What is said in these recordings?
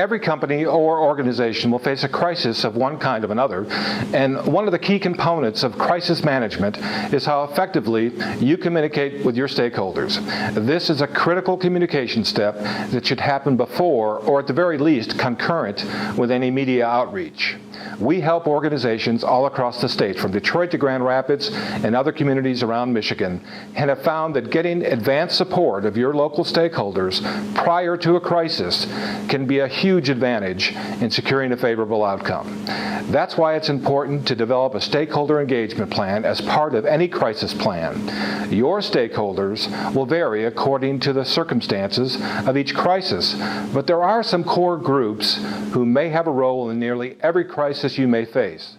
Every company or organization will face a crisis of one kind or another, and one of the key components of crisis management is how effectively you communicate with your stakeholders. This is a critical communication step that should happen before, or at the very least, concurrent with any media outreach. We help organizations all across the state, from Detroit to Grand Rapids and other communities around Michigan, and have found that getting advanced support of your local stakeholders prior to a crisis can be a huge advantage in securing a favorable outcome. That's why it's important to develop a stakeholder engagement plan as part of any crisis plan. Your stakeholders will vary according to the circumstances of each crisis, but there are some core groups who may have a role in nearly every crisis you may face.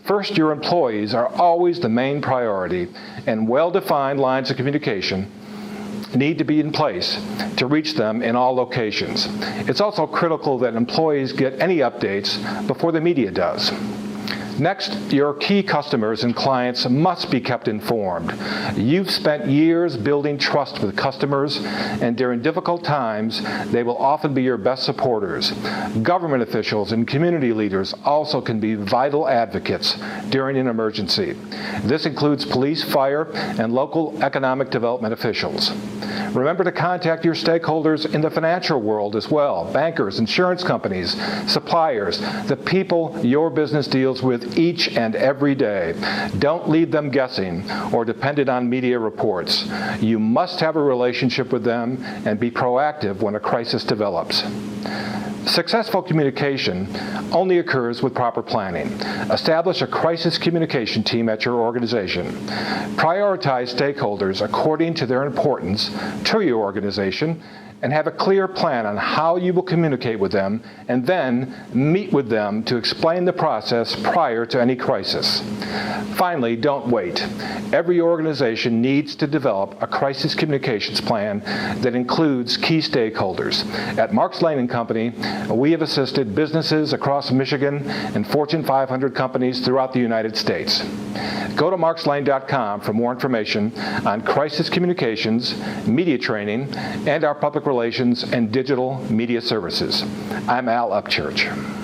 First, your employees are always the main priority, and well-defined lines of communication need to be in place to reach them in all locations. It's also critical that employees get any updates before the media does. Next, your key customers and clients must be kept informed. You've spent years building trust with customers, and during difficult times, they will often be your best supporters. Government officials and community leaders also can be vital advocates during an emergency. This includes police, fire, and local economic development officials. Remember to contact your stakeholders in the financial world as well: bankers, insurance companies, suppliers, the people your business deals with each and every day. Don't leave them guessing or dependent on media reports. You must have a relationship with them and be proactive when a crisis develops. Successful communication only occurs with proper planning. Establish a crisis communication team at your organization. Prioritize stakeholders according to their importance to your organization, and have a clear plan on how you will communicate with them, and then meet with them to explain the process prior to any crisis. Finally, don't wait. Every organization needs to develop a crisis communications plan that includes key stakeholders. At Marks Lane & Company, we have assisted businesses across Michigan and Fortune 500 companies throughout the United States. Go to markslane.com for more information on crisis communications, media training, and our public relations and digital media services. I'm Al Upchurch.